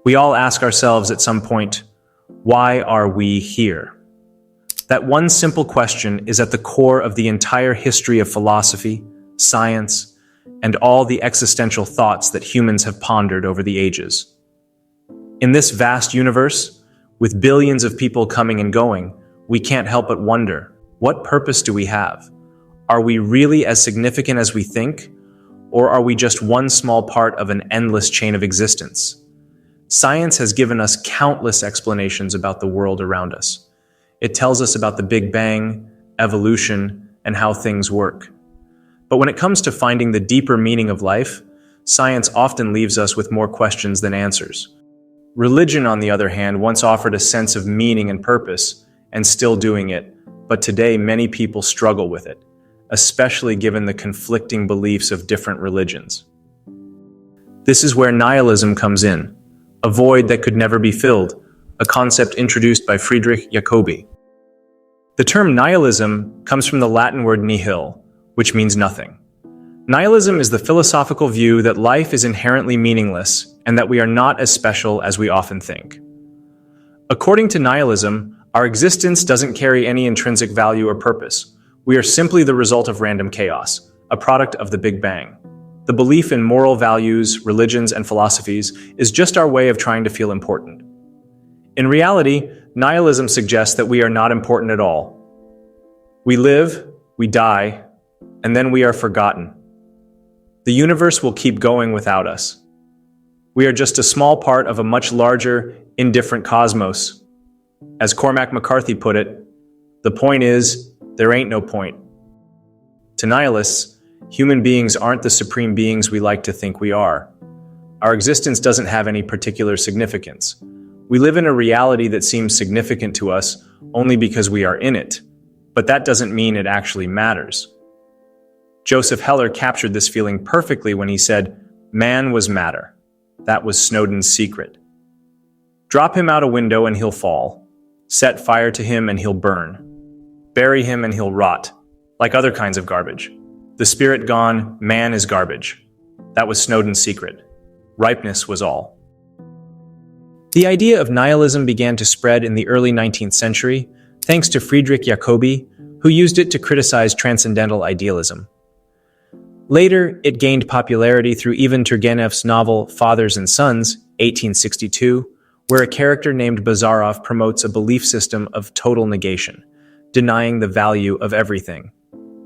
We all ask ourselves at some point, why are we here? That one simple question is at the core of the entire history of philosophy, science, and all the existential thoughts that humans have pondered over the ages. In this vast universe, with billions of people coming and going, we can't help but wonder, what purpose do we have? Are we really as significant as we think? Or are we just one small part of an endless chain of existence? Science has given us countless explanations about the world around us. It tells us about the Big Bang, evolution, and how things work. But when it comes to finding the deeper meaning of life, science often leaves us with more questions than answers. Religion, on the other hand, once offered a sense of meaning and purpose, and still doing it, but today many people struggle with it, especially given the conflicting beliefs of different religions. This is where nihilism comes in, a void that could never be filled, a concept introduced by Friedrich Jacobi. The term nihilism comes from the Latin word nihil, which means nothing. Nihilism is the philosophical view that life is inherently meaningless and that we are not as special as we often think. According to nihilism, our existence doesn't carry any intrinsic value or purpose. We are simply the result of random chaos, a product of the Big Bang. The belief in moral values, religions, and philosophies is just our way of trying to feel important. In reality, nihilism suggests that we are not important at all. We live, we die, and then we are forgotten. The universe will keep going without us. We are just a small part of a much larger, indifferent cosmos. As Cormac McCarthy put it, the point is, there ain't no point. To nihilists, human beings aren't the supreme beings we like to think we are. Our existence doesn't have any particular significance. We live in a reality that seems significant to us only because we are in it, but that doesn't mean it actually matters. Joseph Heller captured this feeling perfectly when he said, "Man was matter. That was Snowden's secret. Drop him out a window and he'll fall. Set fire to him and he'll burn. Bury him and he'll rot, like other kinds of garbage. The spirit gone, man is garbage. That was Snowden's secret. Ripeness was all." The idea of nihilism began to spread in the early 19th century, thanks to Friedrich Jacobi, who used it to criticize transcendental idealism. Later, it gained popularity through Ivan Turgenev's novel Fathers and Sons, 1862, where a character named Bazarov promotes a belief system of total negation, denying the value of everything.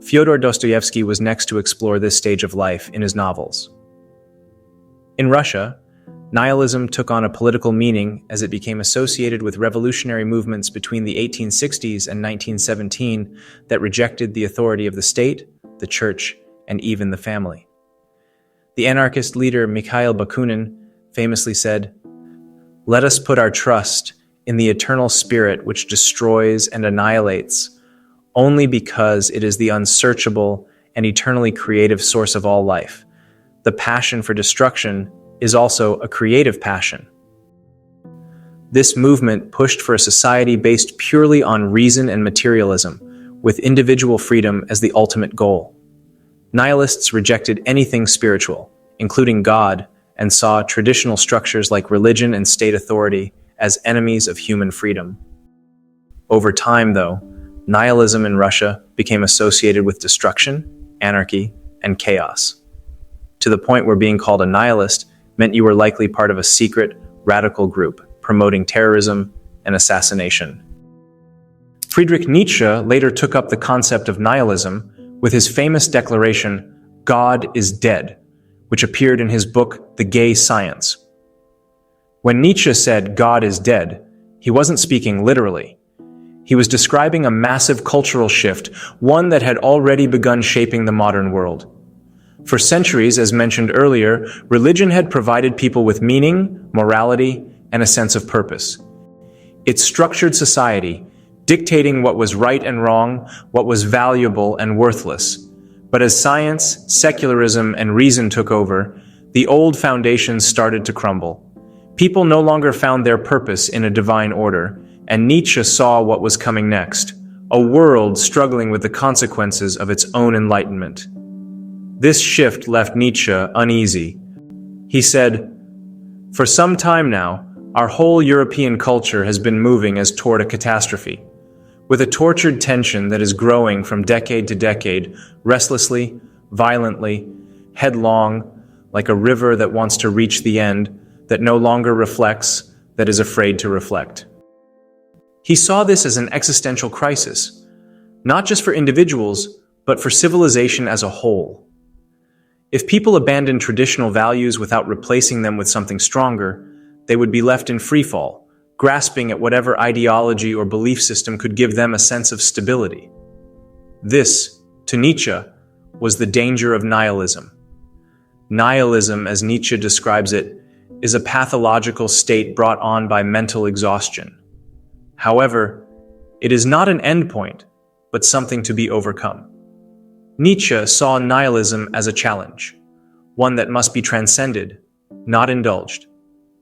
Fyodor Dostoevsky was next to explore this stage of life in his novels. In Russia, nihilism took on a political meaning as it became associated with revolutionary movements between the 1860s and 1917 that rejected the authority of the state, the church, and even the family. The anarchist leader Mikhail Bakunin famously said, "Let us put our trust in the eternal spirit which destroys and annihilates, only because it is the unsearchable and eternally creative source of all life. The passion for destruction is also a creative passion." This movement pushed for a society based purely on reason and materialism, with individual freedom as the ultimate goal. Nihilists rejected anything spiritual, including God, and saw traditional structures like religion and state authority as enemies of human freedom. Over time, though, nihilism in Russia became associated with destruction, anarchy, and chaos, to the point where being called a nihilist meant you were likely part of a secret, radical group promoting terrorism and assassination. Friedrich Nietzsche later took up the concept of nihilism with his famous declaration, "God is dead," which appeared in his book, The Gay Science. When Nietzsche said God is dead, he wasn't speaking literally. He was describing a massive cultural shift, one that had already begun shaping the modern world. For centuries, as mentioned earlier, religion had provided people with meaning, morality, and a sense of purpose. It structured society, dictating what was right and wrong, what was valuable and worthless. But as science, secularism, and reason took over, the old foundations started to crumble. People no longer found their purpose in a divine order, and Nietzsche saw what was coming next, a world struggling with the consequences of its own enlightenment. This shift left Nietzsche uneasy. He said, "For some time now, Our whole European culture has been moving as toward a catastrophe, with a tortured tension that is growing from decade to decade, restlessly, violently, headlong, like a river that wants to reach the end, that no longer reflects, that is afraid to reflect. He saw this as an existential crisis, not just for individuals, but for civilization as a whole. If people abandoned traditional values without replacing them with something stronger, they would be left in freefall, grasping at whatever ideology or belief system could give them a sense of stability. This, to Nietzsche, was the danger of nihilism. Nihilism, as Nietzsche describes it, is a pathological state brought on by mental exhaustion. However, it is not an endpoint, but something to be overcome. Nietzsche saw nihilism as a challenge, one that must be transcended, not indulged.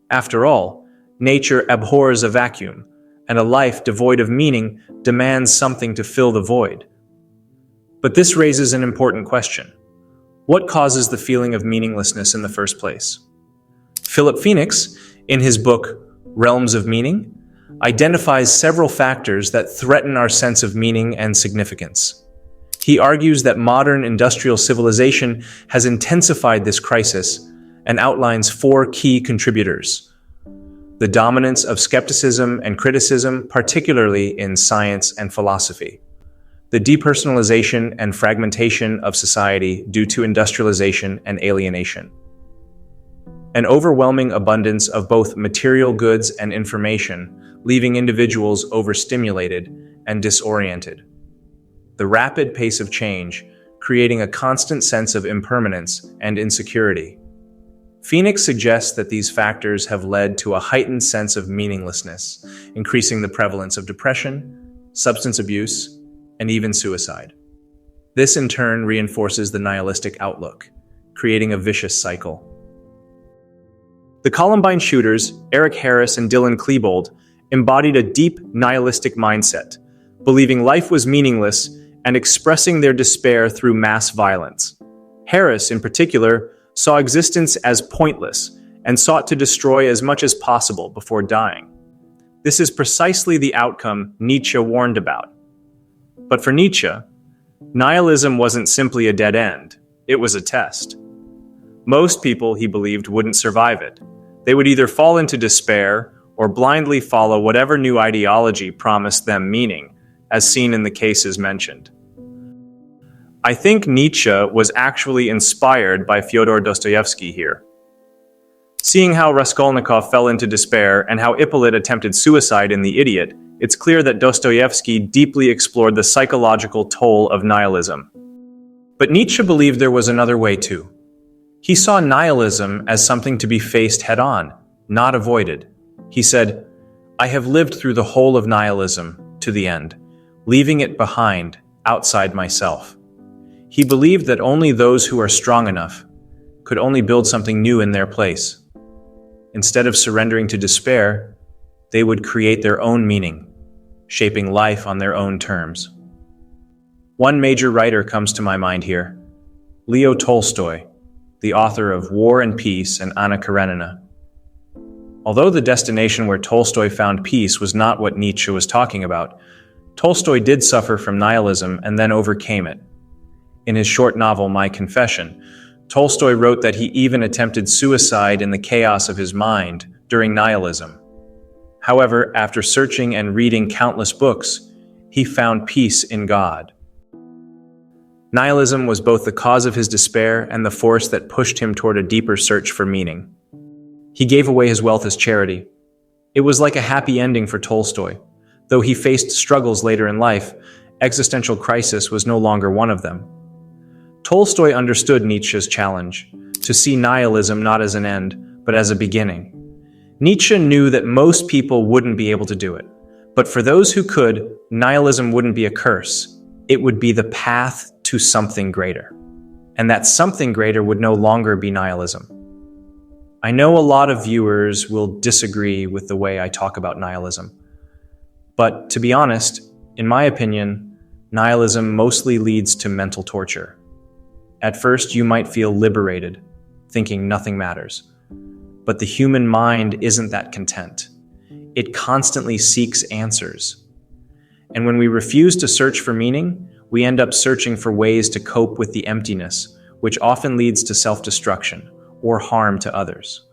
After all, nature abhors a vacuum, and a life devoid of meaning demands something to fill the void. But this raises an important question. What causes the feeling of meaninglessness in the first place? Philip Phoenix, in his book Realms of Meaning, identifies several factors that threaten our sense of meaning and significance. He argues that modern industrial civilization has intensified this crisis and outlines 4 key contributors: the dominance of skepticism and criticism, particularly in science and philosophy; the depersonalization and fragmentation of society due to industrialization and alienation; an overwhelming abundance of both material goods and information, leaving individuals overstimulated and disoriented; the rapid pace of change, creating a constant sense of impermanence and insecurity. Phoenix suggests that these factors have led to a heightened sense of meaninglessness, increasing the prevalence of depression, substance abuse, and even suicide. This in turn reinforces the nihilistic outlook, creating a vicious cycle. The Columbine shooters, Eric Harris and Dylan Klebold, embodied a deep nihilistic mindset, believing life was meaningless and expressing their despair through mass violence. Harris, in particular, saw existence as pointless and sought to destroy as much as possible before dying. This is precisely the outcome Nietzsche warned about. But for Nietzsche, nihilism wasn't simply a dead end, it was a test. Most people, he believed, wouldn't survive it. They would either fall into despair or blindly follow whatever new ideology promised them meaning, as seen in the cases mentioned. I think Nietzsche was actually inspired by Fyodor Dostoevsky here. Seeing how Raskolnikov fell into despair and how Ippolit attempted suicide in The Idiot, it's clear that Dostoevsky deeply explored the psychological toll of nihilism. But Nietzsche believed there was another way too. He saw nihilism as something to be faced head-on, not avoided. He said, "I have lived through the whole of nihilism to the end, leaving it behind, outside myself." He believed that only those who are strong enough could only build something new in their place. Instead of surrendering to despair, they would create their own meaning, shaping life on their own terms. One major writer comes to my mind here, Leo Tolstoy, the author of War and Peace and Anna Karenina. Although the destination where Tolstoy found peace was not what Nietzsche was talking about, Tolstoy did suffer from nihilism and then overcame it. In his short novel, My Confession, Tolstoy wrote that he even attempted suicide in the chaos of his mind during nihilism. However, after searching and reading countless books, he found peace in God. Nihilism was both the cause of his despair and the force that pushed him toward a deeper search for meaning. He gave away his wealth as charity. It was like a happy ending for Tolstoy. Though he faced struggles later in life, existential crisis was no longer one of them. Tolstoy understood Nietzsche's challenge, to see nihilism not as an end, but as a beginning. Nietzsche knew that most people wouldn't be able to do it, but for those who could, nihilism wouldn't be a curse. It would be the path to something greater. And that something greater would no longer be nihilism. I know a lot of viewers will disagree with the way I talk about nihilism. But to be honest, in my opinion, nihilism mostly leads to mental torture. At first, you might feel liberated, thinking nothing matters. But the human mind isn't that content. It constantly seeks answers. And when we refuse to search for meaning, we end up searching for ways to cope with the emptiness, which often leads to self-destruction or harm to others.